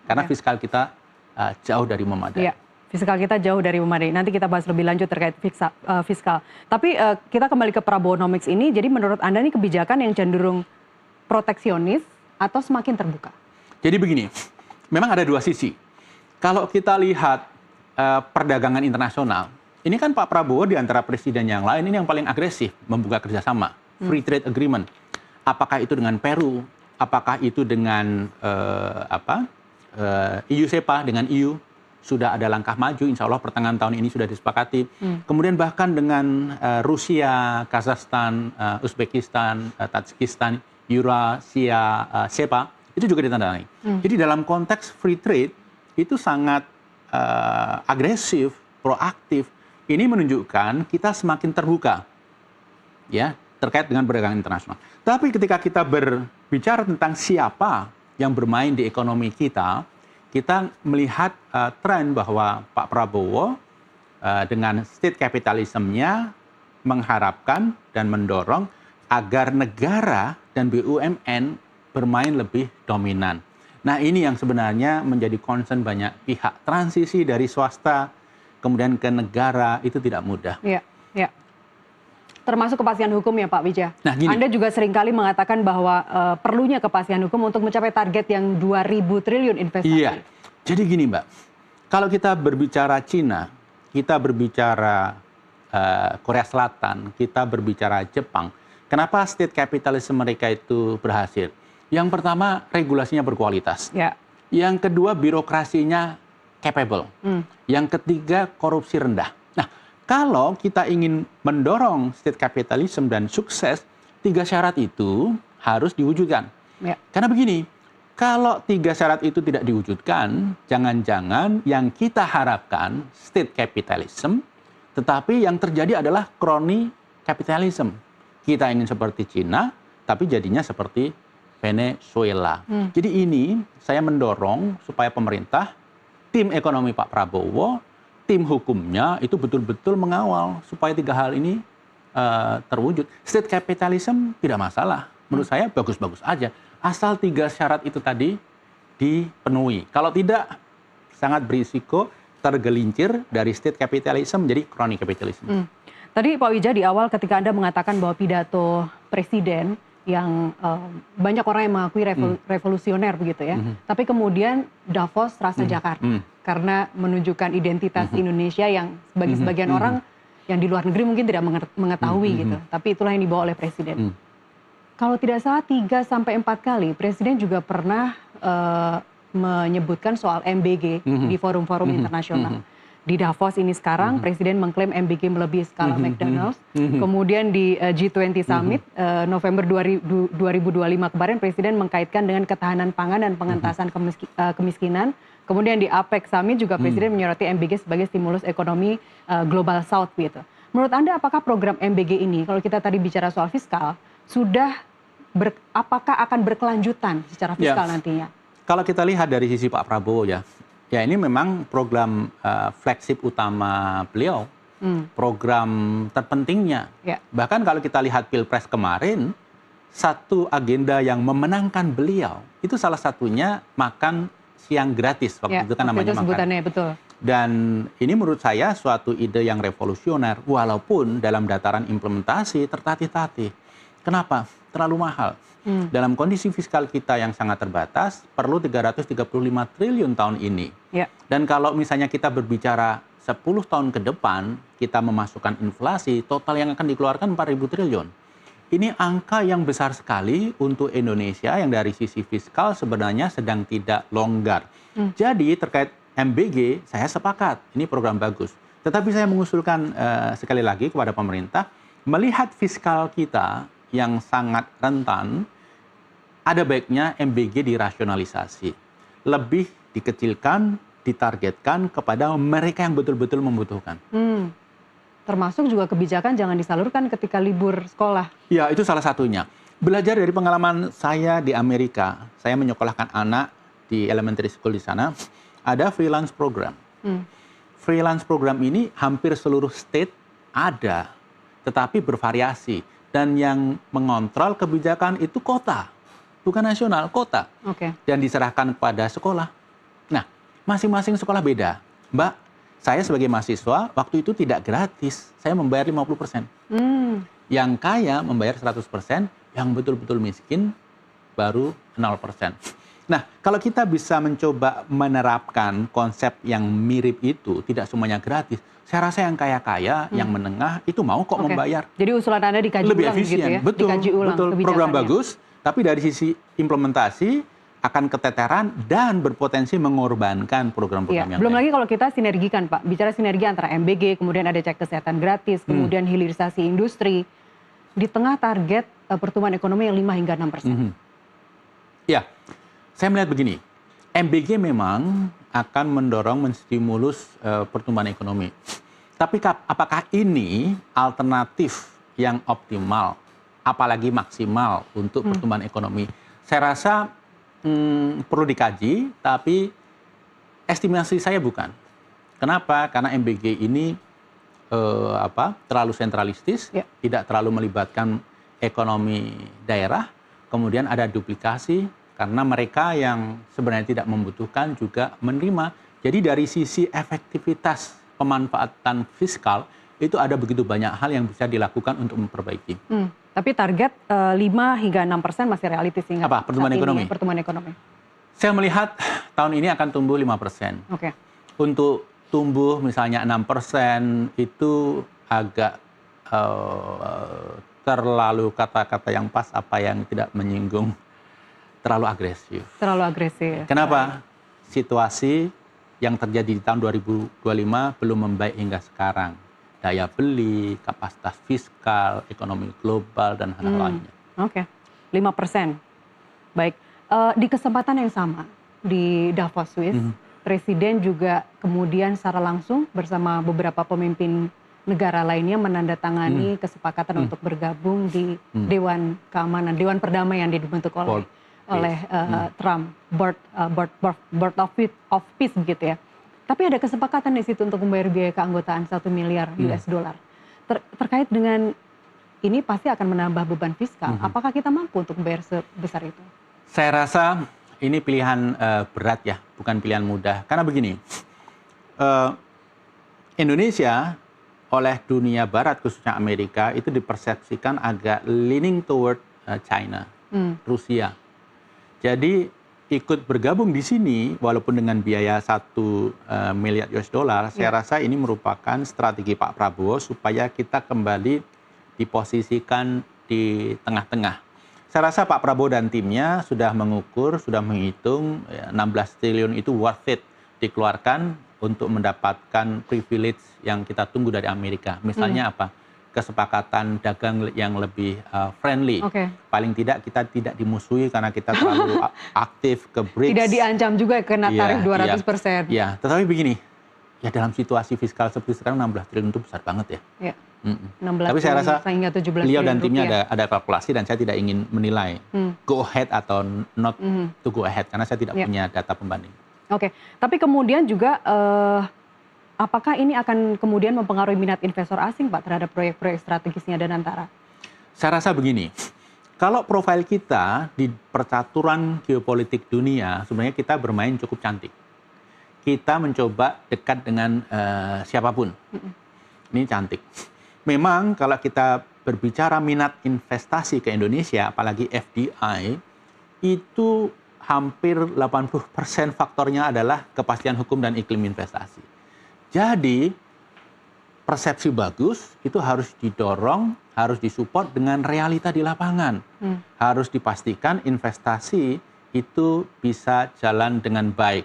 karena fiskal kita jauh dari memadai. Iya, fiskal kita jauh dari memadai. Nanti kita bahas lebih lanjut terkait fiskal. Tapi kita kembali ke Prabowonomics ini, jadi menurut Anda ini kebijakan yang cenderung proteksionis atau semakin terbuka? Jadi begini, memang ada dua sisi. Kalau kita lihat perdagangan internasional, ini kan Pak Prabowo di antara presiden yang lain ini yang paling agresif membuka kerjasama, free trade agreement. Apakah itu dengan Peru, apakah itu dengan EU SEPA, dengan EU, sudah ada langkah maju, insya Allah pertengahan tahun ini sudah disepakati. Kemudian bahkan dengan Rusia, Kazakhstan, Uzbekistan, Tajikistan, Eurasia, SEPA, itu juga ditandai. Jadi dalam konteks free trade, itu sangat agresif, proaktif. Ini menunjukkan kita semakin terbuka, ya, terkait dengan perdagangan internasional. Tapi ketika kita berbicara tentang siapa yang bermain di ekonomi kita melihat tren bahwa Pak Prabowo dengan state capitalism-nya mengharapkan dan mendorong agar negara dan BUMN bermain lebih dominan. Nah, ini yang sebenarnya menjadi concern banyak pihak. Transisi dari swasta kemudian ke negara itu tidak mudah. Iya, iya. Termasuk kepastian hukum ya Pak Wijaya. Nah, gini. Anda juga seringkali mengatakan bahwa perlunya kepastian hukum untuk mencapai target yang 2.000 triliun investasi. Iya, jadi gini Mbak, kalau kita berbicara Cina, kita berbicara Korea Selatan, kita berbicara Jepang, kenapa state capitalism mereka itu berhasil? Yang pertama, regulasinya berkualitas. Ya. Yang kedua, birokrasinya capable. Yang ketiga, korupsi rendah. Nah, kalau kita ingin mendorong state capitalism dan sukses, 3 syarat itu harus diwujudkan. Ya. Karena begini, kalau 3 syarat itu tidak diwujudkan, jangan-jangan yang kita harapkan state capitalism, tetapi yang terjadi adalah crony capitalism. Kita ingin seperti Cina, tapi jadinya seperti Venezuela. Jadi ini saya mendorong supaya pemerintah, tim ekonomi Pak Prabowo, tim hukumnya itu betul-betul mengawal supaya 3 hal ini terwujud. State capitalism tidak masalah. Menurut saya bagus-bagus aja. Asal 3 syarat itu tadi dipenuhi. Kalau tidak, sangat berisiko tergelincir dari state capitalism menjadi crony capitalism. Tadi Pak Wijaya di awal ketika Anda mengatakan bahwa pidato Presiden yang banyak orang yang mengakui revolusioner begitu ya. Tapi kemudian Davos rasa Jakarta. Karena menunjukkan identitas Indonesia yang bagi sebagian orang yang di luar negeri mungkin tidak mengetahui gitu. Tapi itulah yang dibawa oleh Presiden. Kalau tidak salah 3-4 kali Presiden juga pernah menyebutkan soal MBG di forum-forum internasional. Di Davos ini sekarang Presiden mengklaim MBG melebihi skala McDonald's. Kemudian di G20 Summit November 2025 kemarin Presiden mengkaitkan dengan ketahanan pangan dan pengentasan kemiskinan. Kemudian di APEC Summit juga Presiden menyoroti MBG sebagai stimulus ekonomi Global South gitu. Menurut Anda apakah program MBG ini, kalau kita tadi bicara soal fiskal, apakah akan berkelanjutan secara fiskal nantinya? Kalau kita lihat dari sisi Pak Prabowo ya ini memang program flagship utama beliau, program terpentingnya. Ya. Bahkan kalau kita lihat Pilpres kemarin, satu agenda yang memenangkan beliau, itu salah satunya makan siang gratis. Waktu itu kan namanya makan. Betul. Dan ini menurut saya suatu ide yang revolusioner, walaupun dalam dataran implementasi tertatih-tatih. Kenapa? Terlalu mahal. Dalam kondisi fiskal kita yang sangat terbatas, perlu 335 triliun tahun ini. Ya. Dan kalau misalnya kita berbicara 10 tahun ke depan, kita memasukkan inflasi, total yang akan dikeluarkan 4.000 triliun. Ini angka yang besar sekali untuk Indonesia yang dari sisi fiskal sebenarnya sedang tidak longgar. Jadi terkait MBG, saya sepakat, ini program bagus. Tetapi saya mengusulkan sekali lagi kepada pemerintah, melihat fiskal kita yang sangat rentan, ada baiknya MBG dirasionalisasi. Lebih dikecilkan, ditargetkan kepada mereka yang betul-betul membutuhkan. Termasuk juga kebijakan jangan disalurkan ketika libur sekolah. Ya, itu salah satunya. Belajar dari pengalaman saya di Amerika, saya menyekolahkan anak di elementary school di sana, ada freelance program. Freelance program ini hampir seluruh state ada, tetapi bervariasi. Dan yang mengontrol kebijakan itu kota. Bukan nasional, kota. Dan diserahkan kepada sekolah. Nah, masing-masing sekolah beda. Mbak, saya sebagai mahasiswa waktu itu tidak gratis, saya membayar 50%. Yang kaya membayar 100%, yang betul-betul miskin baru 0%. Nah, kalau kita bisa mencoba menerapkan konsep yang mirip itu, tidak semuanya gratis, saya rasa yang kaya-kaya, yang menengah itu mau kok membayar. Jadi usulan Anda dikaji lebih ulang efisien. gitu ya? Betul, Dikaji ulang betul. Program kebijakannya. bagus, tapi dari sisi implementasi akan keteteran dan berpotensi mengorbankan program-program yang Belum lain. lagi kalau kita sinergikan, Pak. Bicara sinergi antara MBG, kemudian ada cek kesehatan gratis, kemudian hilirisasi industri, di tengah target pertumbuhan ekonomi yang 5 hingga 6%. Ya, saya melihat begini, MBG memang akan mendorong menstimulus pertumbuhan ekonomi. Tapi apakah ini alternatif yang optimal, apalagi maksimal untuk pertumbuhan ekonomi? Saya rasa perlu dikaji, tapi estimasi saya bukan. Kenapa? Karena MBG ini terlalu sentralistis, tidak terlalu melibatkan ekonomi daerah, kemudian ada duplikasi karena mereka yang sebenarnya tidak membutuhkan juga menerima. Jadi dari sisi efektivitas pemanfaatan fiskal itu ada begitu banyak hal yang bisa dilakukan untuk memperbaiki. Tapi target 5 hingga 6% masih realistis hingga Apa? Pertumbuhan ekonomi? Pertumbuhan ekonomi. Saya melihat tahun ini akan tumbuh 5%. Oke. Untuk tumbuh misalnya 6% itu agak terlalu kata-kata yang pas apa yang tidak menyinggung, terlalu agresif. Terlalu agresif. Kenapa? Situasi yang terjadi di tahun 2025 belum membaik hingga sekarang. Daya beli, kapasitas fiskal, ekonomi global, dan hal-hal lainnya. Oke, 5%. Baik, di kesempatan yang sama di Davos, Swiss, Presiden juga kemudian secara langsung bersama beberapa pemimpin negara lainnya menandatangani kesepakatan untuk bergabung di Dewan Keamanan, Dewan Perdamaian yang dibentuk oleh Trump, Board of Peace begitu ya. Tapi ada kesepakatan di situ untuk membayar biaya keanggotaan 1 miliar US dollar. Terkait dengan ini pasti akan menambah beban fiskal. Apakah kita mampu untuk membayar sebesar itu? Saya rasa ini pilihan berat ya, bukan pilihan mudah. Karena begini, Indonesia oleh dunia barat khususnya Amerika itu dipersepsikan agak leaning toward China, Rusia. Jadi ikut bergabung di sini walaupun dengan biaya 1 miliar US dollar, saya rasa ini merupakan strategi Pak Prabowo supaya kita kembali diposisikan di tengah-tengah. Saya rasa Pak Prabowo dan timnya sudah mengukur, sudah menghitung 16 triliun itu worth it dikeluarkan untuk mendapatkan privilege yang kita tunggu dari Amerika. Misalnya apa? Kesepakatan dagang yang lebih friendly. Paling tidak kita tidak dimusuhi karena kita terlalu aktif ke BRICS. Tidak diancam juga kena tarif 200%. Ya, tetapi begini, ya dalam situasi fiskal seperti sekarang 16 triliun itu besar banget ya. 16 Tapi saya rasa beliau dan timnya ada kalkulasi dan saya tidak ingin menilai go ahead atau not to go ahead karena saya tidak punya data pembanding. Oke, tapi kemudian juga apakah ini akan kemudian mempengaruhi minat investor asing Pak terhadap proyek-proyek strategisnya Danantara? Saya rasa begini, kalau profil kita di percaturan geopolitik dunia sebenarnya kita bermain cukup cantik. Kita mencoba dekat dengan siapapun. Ini cantik. Memang kalau kita berbicara minat investasi ke Indonesia, apalagi FDI, itu hampir 80% faktornya adalah kepastian hukum dan iklim investasi. Jadi, persepsi bagus itu harus didorong, harus disupport dengan realita di lapangan. Harus dipastikan investasi itu bisa jalan dengan baik,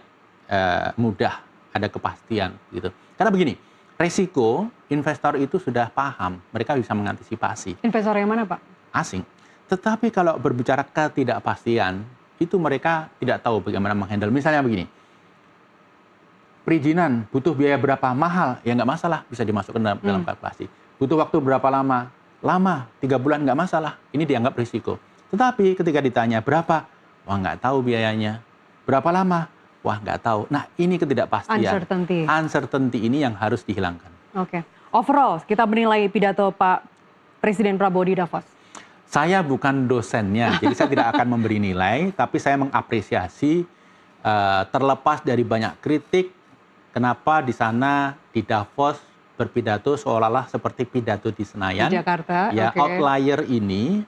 mudah, ada kepastian gitu. Karena begini, resiko investor itu sudah paham, mereka bisa mengantisipasi. Investor yang mana Pak? Asing. Tetapi kalau berbicara ketidakpastian, itu mereka tidak tahu bagaimana menghandle. Misalnya begini, perizinan butuh biaya berapa mahal, ya nggak masalah, bisa dimasukkan dalam kalkulasi. Butuh waktu berapa lama? Lama, 3 bulan nggak masalah, ini dianggap risiko. Tetapi ketika ditanya berapa, wah nggak tahu biayanya. Berapa lama? Wah nggak tahu. Nah ini ketidakpastian. Uncertainty ini yang harus dihilangkan. Oke. Overall, kita menilai pidato Pak Presiden Prabowo di Davos. Saya bukan dosennya, jadi saya tidak akan memberi nilai, tapi saya mengapresiasi terlepas dari banyak kritik, kenapa di sana di Davos berpidato seolah-olah seperti pidato di Senayan. Di Jakarta, ya, outlier ini,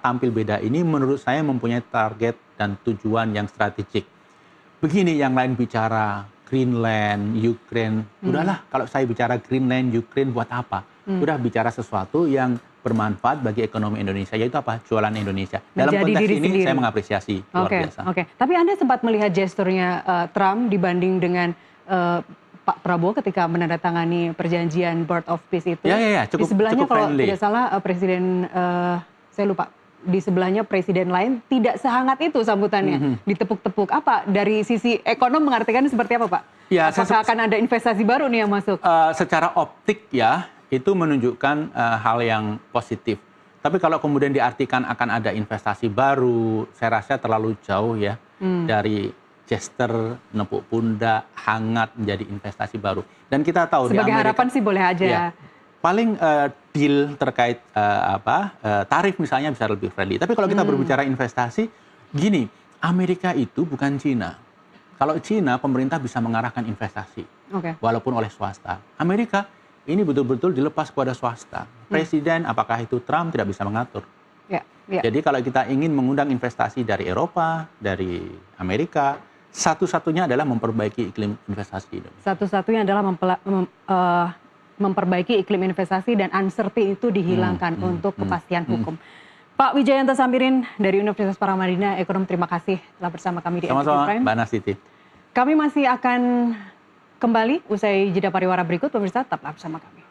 tampil beda ini menurut saya mempunyai target dan tujuan yang strategik. Begini yang lain bicara Greenland, Ukraine, udahlah kalau saya bicara Greenland, Ukraine buat apa? Udah bicara sesuatu yang bermanfaat bagi ekonomi Indonesia, yaitu apa? Jualan Indonesia. Dalam Menjadi konteks diri ini sendiri. saya mengapresiasi luar biasa. Oke. Tapi Anda sempat melihat gesturnya Trump dibanding dengan Pak Prabowo ketika menandatangani perjanjian Bird of Peace itu. Ya, Di sebelahnya cukup kalau friendly. tidak salah Presiden, saya lupa, di sebelahnya presiden lain tidak sehangat itu sambutannya, ditepuk-tepuk. Apa dari sisi ekonom mengartikan seperti apa, Pak? Ya, Apakah akan ada investasi baru nih yang masuk? Secara optik ya, itu menunjukkan hal yang positif. Tapi kalau kemudian diartikan akan ada investasi baru, saya rasa terlalu jauh ya dari gesture nepuk pundak, hangat menjadi investasi baru. Dan kita tahu Sebagai di Amerika, harapan sih boleh aja. ya, paling deal terkait tarif misalnya bisa lebih friendly. Tapi kalau kita berbicara investasi, gini, Amerika itu bukan Cina. Kalau Cina, pemerintah bisa mengarahkan investasi, walaupun oleh swasta. Amerika ini betul-betul dilepas kepada swasta. Presiden, apakah itu Trump, tidak bisa mengatur. Ya. Jadi kalau kita ingin mengundang investasi dari Eropa, dari Amerika, satu-satunya adalah memperbaiki iklim investasi Indonesia. Satu-satunya adalah memperbaiki iklim investasi dan uncertainty itu dihilangkan untuk kepastian hukum. Pak Wijayanto Samirin dari Universitas Paramadina, ekonom, terima kasih telah bersama kami di NTV Sama-sama, Prime. Mbak Nastiti. Kami masih akan kembali usai jeda pariwara berikut, pemirsa tetaplah bersama kami.